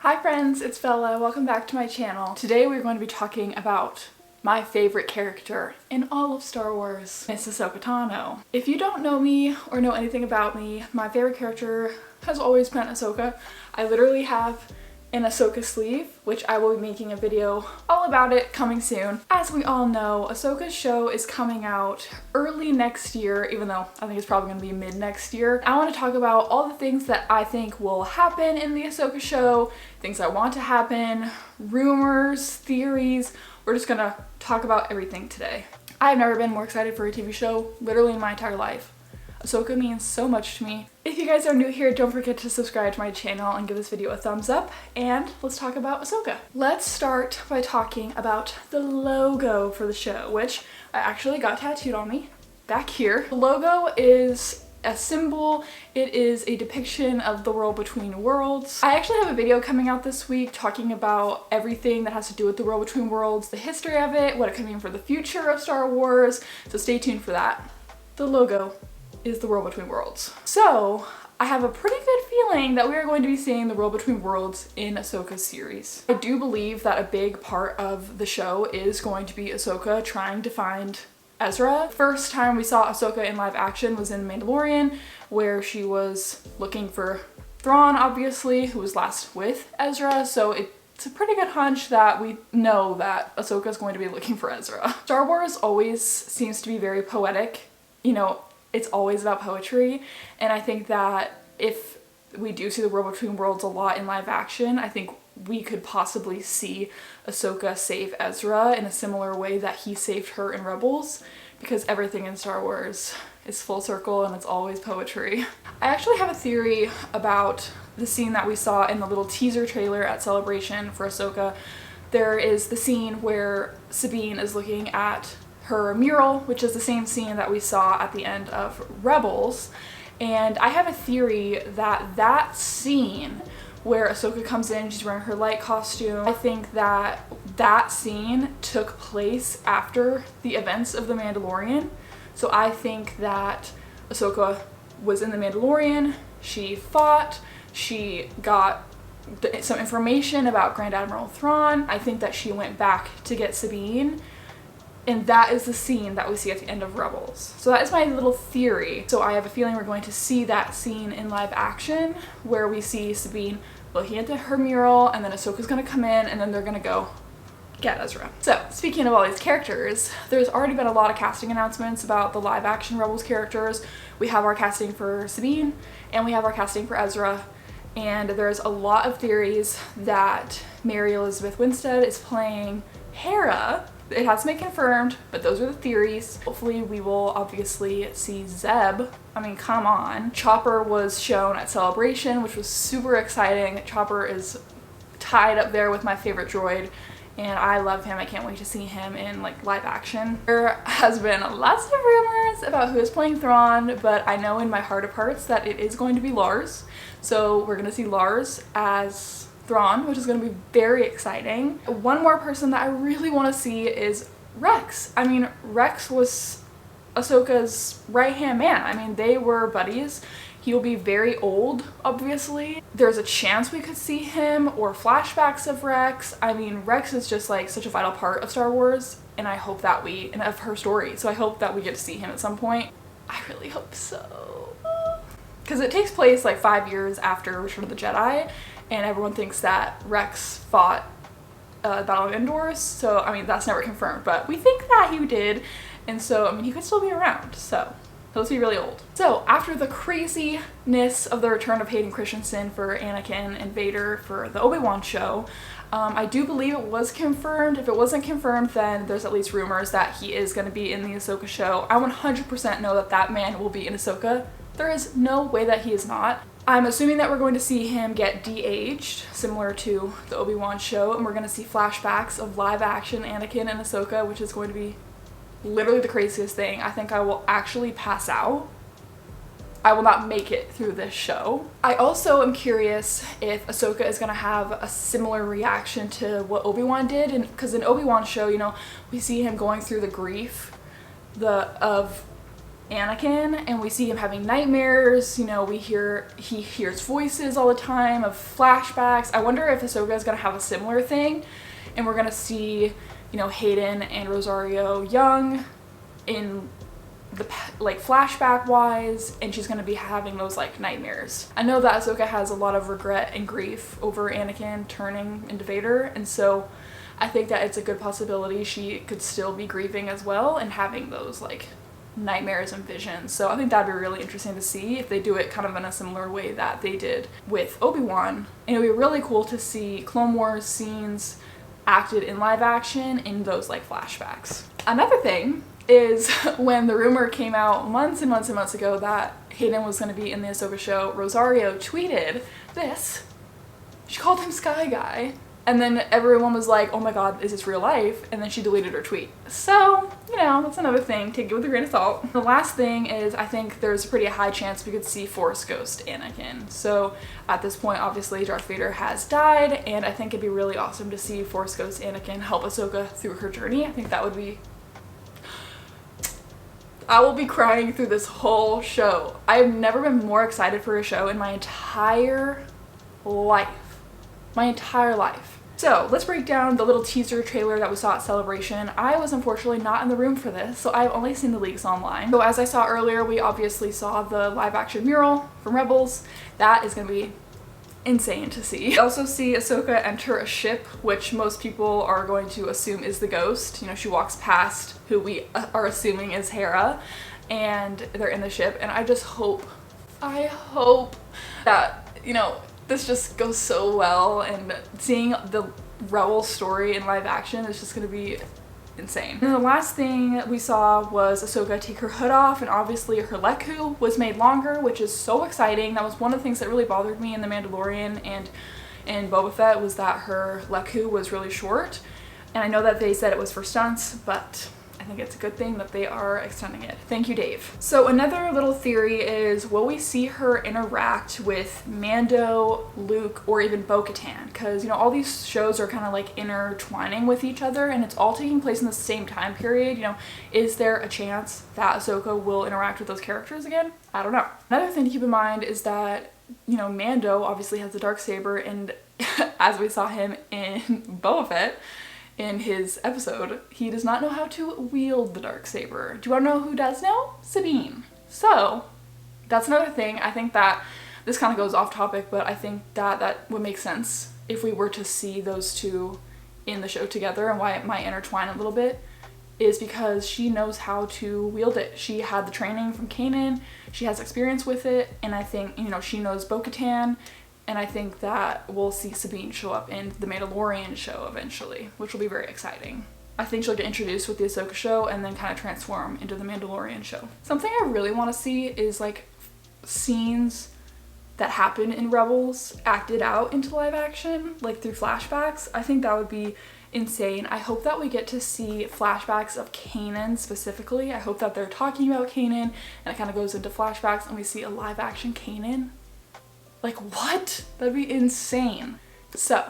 Hi friends, it's Bella. Welcome back to my channel. Today we're going to be talking about my favorite character in all of Star Wars, Miss AHSOKA Tano. If you don't know me or know anything about me, my favorite character has always been Ahsoka. I literally have an Ahsoka sleeve, which I will be making a video all about it coming soon. As we all know, Ahsoka's show is coming out early next year, even though I think it's probably going to be mid next year. I want to talk about all the things that I think will happen in the Ahsoka show, things I want to happen, rumors, theories. We're just going to talk about everything today. I've never been more excited for a TV show, literally in my entire life. Ahsoka means so much to me. If you guys are new here, don't forget to subscribe to my channel and give this video a thumbs up, and let's talk about Ahsoka. Let's start by talking about the logo for the show, which I actually got tattooed on me back here. The logo is a symbol. It is a depiction of the world between worlds. I actually have a video coming out this week talking about everything that has to do with the world between worlds, the history of it, what it could mean for the future of Star Wars, so stay tuned for that. The logo is the world between worlds. So I have a pretty good feeling that we are going to be seeing the world between worlds in Ahsoka's series. I do believe that a big part of the show is going to be Ahsoka trying to find Ezra. First time we saw Ahsoka in live action was in Mandalorian, where she was looking for Thrawn, obviously, who was last with Ezra, so it's a pretty good hunch that we know that Ahsoka is going to be looking for Ezra. Star Wars always seems to be very poetic, you know, it's always about poetry, and I think that if we do see the world between worlds a lot in live action, I think we could possibly see Ahsoka save Ezra in a similar way that he saved her in Rebels, because everything in Star Wars is full circle and it's always poetry. I actually have a theory about the scene that we saw in the little teaser trailer at Celebration for Ahsoka. There is the scene where Sabine is looking at her mural, which is the same scene that we saw at the end of Rebels, and I have a theory that that scene where Ahsoka comes in, she's wearing her light costume, I think that that scene took place after the events of The Mandalorian. So I think that Ahsoka was in The Mandalorian, she fought, she got some information about Grand Admiral Thrawn. I think that she went back to get Sabine, and that is the scene that we see at the end of Rebels. So that is my little theory. So I have a feeling we're going to see that scene in live action where we see Sabine looking at her mural, and then Ahsoka's gonna come in, and then they're gonna go get Ezra. So speaking of all these characters, there's already been a lot of casting announcements about the live action Rebels characters. We have our casting for Sabine, and we have our casting for Ezra, and there's a lot of theories that Mary Elizabeth Winstead is playing Hera. It hasn't been confirmed, but those are the theories. Hopefully we will obviously see Zeb. I mean, come on. Chopper was shown at Celebration, which was super exciting. Chopper is tied up there with my favorite droid, and I love him. I can't wait to see him in like live action. There has been lots of rumors about who is playing Thrawn, but I know in my heart of hearts that it is going to be Lars. So we're gonna see Lars as Thrawn, which is going to be very exciting. One more person that I really want to see is Rex. I mean, Rex was Ahsoka's right-hand man. I mean, they were buddies. He will be very old, obviously. There's a chance we could see him or flashbacks of Rex. I mean, Rex is just like such a vital part of Star Wars, and I hope that and of her story. So I hope that we get to see him at some point. I really hope so. Because it takes place like 5 years after Return of the Jedi, and everyone thinks that Rex fought Battle of Endor, so I mean that's never confirmed, but we think that he did, and so I mean he could still be around, so he'll just be really old. So after the craziness of the return of Hayden Christensen for Anakin and Vader for the Obi-Wan show, I do believe it was confirmed. If it wasn't confirmed, then there's at least rumors that he is going to be in the Ahsoka show. I 100% know that that man will be in Ahsoka. There is no way that he is not. I'm assuming that we're going to see him get de-aged, similar to the Obi-Wan show, and we're going to see flashbacks of live action Anakin and Ahsoka, which is going to be literally the craziest thing. I think I will actually pass out. I will not make it through this show. I also am curious if Ahsoka is going to have a similar reaction to what Obi-Wan did, and because in Obi-Wan's show, you know, we see him going through the grief of Anakin, and we see him having nightmares. You know, he hears voices all the time of flashbacks. I wonder if Ahsoka is going to have a similar thing, and we're going to see, you know, Hayden and Rosario young in the like flashback wise, and she's going to be having those like nightmares. I know that Ahsoka has a lot of regret and grief over Anakin turning into Vader, and so I think that it's a good possibility she could still be grieving as well and having those like nightmares and visions. So I think that'd be really interesting to see if they do it kind of in a similar way that they did with Obi-Wan. And it would be really cool to see Clone Wars scenes acted in live action in those like flashbacks. Another thing is when the rumor came out months and months and months ago that Hayden was going to be in the Ahsoka show, Rosario tweeted this. She called him Sky Guy. And then everyone was like, oh my god, is this real life? And then she deleted her tweet. So, you know, that's another thing. Take it with a grain of salt. The last thing is I think there's a pretty high chance we could see Force Ghost Anakin. So at this point, obviously, Darth Vader has died, and I think it'd be really awesome to see Force Ghost Anakin help Ahsoka through her journey. I think that would be... I will be crying through this whole show. I've never been more excited for a show in my entire life. My entire life. So let's break down the little teaser trailer that we saw at Celebration. I was unfortunately not in the room for this, so I've only seen the leaks online. So as I saw earlier, we obviously saw the live action mural from Rebels. That is going to be insane to see. We also see Ahsoka enter a ship, which most people are going to assume is the Ghost. You know, she walks past who we are assuming is Hera, and they're in the ship, and I hope that, you know, this just goes so well, and seeing the Rebels story in live action is just going to be insane. And the last thing we saw was Ahsoka take her hood off, and obviously her lekku was made longer, which is so exciting. That was one of the things that really bothered me in The Mandalorian and in Boba Fett, was that her lekku was really short. And I know that they said it was for stunts, but I think it's a good thing that they are extending it. Thank you, Dave. So another little theory is, will we see her interact with Mando, Luke, or even Bo-Katan? Because, you know, all these shows are kind of like intertwining with each other, and it's all taking place in the same time period. You know, is there a chance that Ahsoka will interact with those characters again? I don't know. Another thing to keep in mind is that, you know, Mando obviously has the darksaber, and as we saw him in Boba Fett, in his episode, he does not know how to wield the darksaber. Do you want to know who does know? Sabine. So that's another thing. I think that this kind of goes off topic, but I think that that would make sense if we were to see those two in the show together, and why it might intertwine a little bit is because she knows how to wield it. She had the training from Kanan, she has experience with it, and I think, you know, she knows Bo-Katan. And I think that we'll see Sabine show up in the Mandalorian show eventually, which will be very exciting. I think she'll get introduced with the Ahsoka show and then kind of transform into the Mandalorian show. Something I really want to see is like scenes that happen in Rebels acted out into live action, like through flashbacks. I think that would be insane. I hope that we get to see flashbacks of Kanan specifically. I hope that they're talking about Kanan and it kind of goes into flashbacks and we see a live action Kanan. Like, what? That'd be insane. So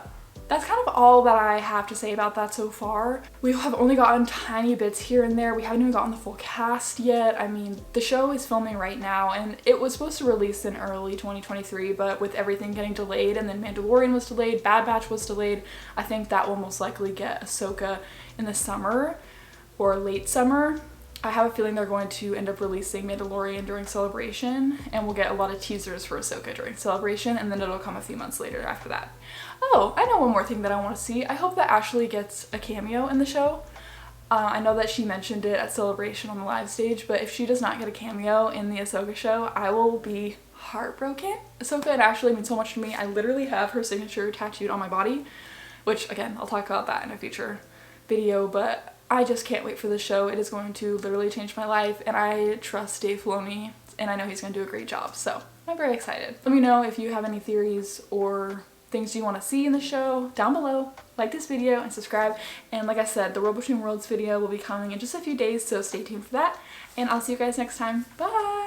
that's kind of all that I have to say about that so far. We have only gotten tiny bits here and there. We haven't even gotten the full cast yet. I mean, the show is filming right now, and it was supposed to release in early 2023, but with everything getting delayed, and then Mandalorian was delayed, Bad Batch was delayed, I think that will most likely get Ahsoka in the summer or late summer. I have a feeling they're going to end up releasing Mandalorian during Celebration, and we'll get a lot of teasers for Ahsoka during Celebration, and then it'll come a few months later after that. Oh, I know one more thing that I want to see. I hope that Ashley gets a cameo in the show. I know that she mentioned it at Celebration on the live stage, but if she does not get a cameo in the Ahsoka show, I will be heartbroken. Ahsoka and Ashley mean so much to me. I literally have her signature tattooed on my body, which again, I'll talk about that in a future video, but I just can't wait for the show. It is going to literally change my life, and I trust Dave Filoni, and I know he's going to do a great job, so I'm very excited. Let me know if you have any theories or things you want to see in the show down below. Like this video and subscribe, and like I said, the World Between Worlds video will be coming in just a few days, so stay tuned for that, and I'll see you guys next time. Bye!